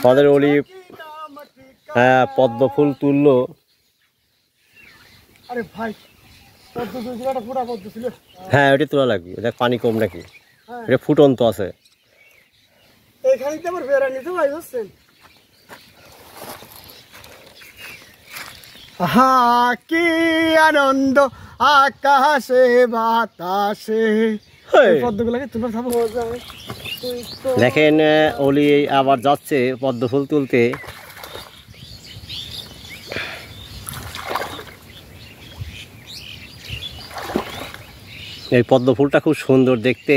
আমাদের অলি হ্যাঁ পদ্ম ফুল তুললো। আরে ভাই পদ্ম ফুলটা পুরা পদ্ম ছিল। হ্যাঁ ওটা তোলা লাগবে, দেখ পানি কম নাকি, এটা ফুটন্ত আছে। এইখানে তো আমার বেড়া নিতে ভাই বুঝছেন। হা কি আনন্দ আকাশে বাতাসে। পদ্মগুলোকে তুলে থাকবো। দেখেন অলি আবার যাচ্ছে পদ্ম ফুল তুলতে। এই পদ্ম ফুলটা খুব সুন্দর দেখতে,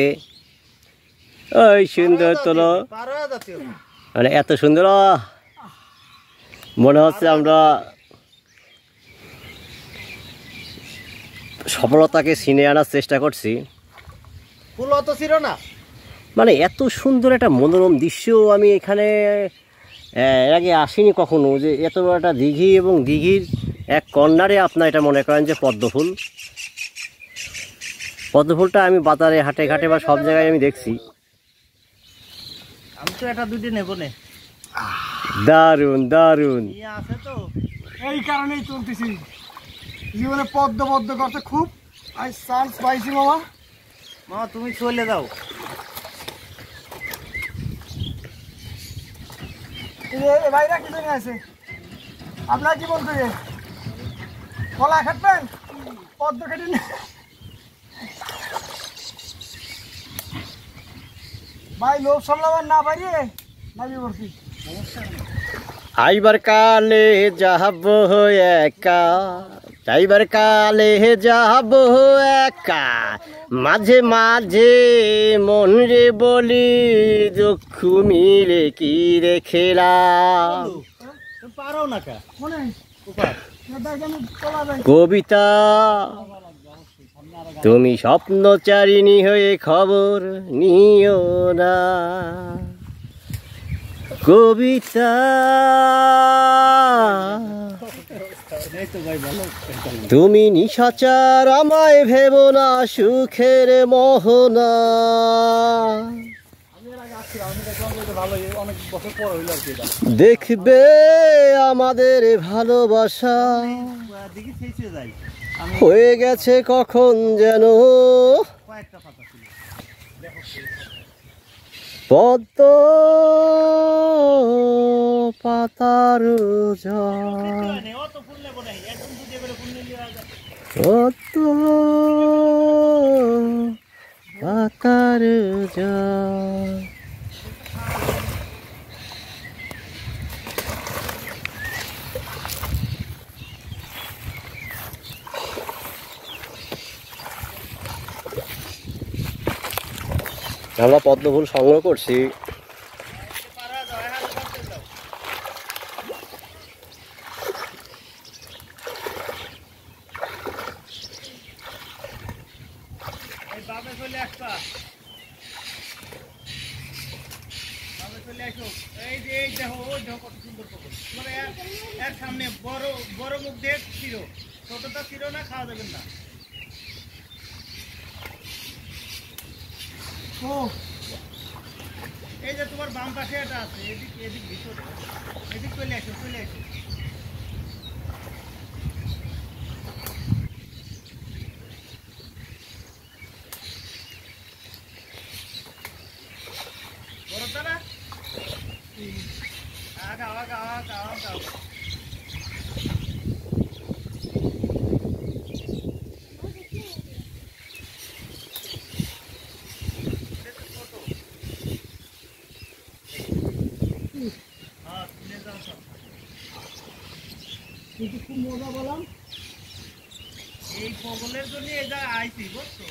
ওই সুন্দর তোলো, মানে এত সুন্দর মনে হচ্ছে আমরা সফলতাকে ছিনিয়ে আনার চেষ্টা করছি। ফুল অত ছিল না, মানে এত সুন্দর একটা মনোরম দৃশ্য আমি এখানে এর আগে আসিনি কখনো, যে এত বড় একটা দিঘি এবং দিঘির এক কর্নারে আপনার এটা মনে করেন যে পদ্ম ফুল। পদ্ম ফুলটা আমি বাজারে হাটে ঘাটে বা সব জায়গায় আমি দেখছি। আমি তো এটা দুটি নেব না। দারুণ দারুণ, আছে তো এই কারণেই চলতেছি। জীবনে পদ্ম পদ্ম করতে খুব আই চান্স পাইছি মামা। মামা তুমি চলে যাও। ভাইরা কি জানি আছে, আপনার কি বলতে কলা খাটবেন পদ্ম কেটে ভাই লোক সামলাবার না পারিয়ে নামি পড়ছি। আইবার কালে যাব একা, যাইবার কালে যাব একা, মাঝে মাঝে মন রে বলি দুঃখ মিলে কি রে খেলা। পারো না কা মনে কবিতা তুমি স্বপ্নচারিণী হয়ে খবর নিও না। কবিতা তুমি নিশাচার আমায় ভেবো না সুখের মোহনা। দেখবে আমাদের ভালোবাসা হয়ে গেছে কখন যেন পদ্ম পাতার জল, পদ্ম পাতার জল। আমরা পদ্ম ফুল সংগ্রহ করছি। সামনে বড় বড় মুখ দিয়ে ছিল, ছোটটা ছিল না, খাওয়া যাবেন না। ও এই যে তোমার বাম পাশে এটা আছে, এদিক এদিক ভিতরে, এদিক চলে আসো চলে আসো। বড়টা না আগাও আগাও আগাও আগাও। খুব মজা বললাম এই পগলের জন্য এটা আইছি বুঝছো।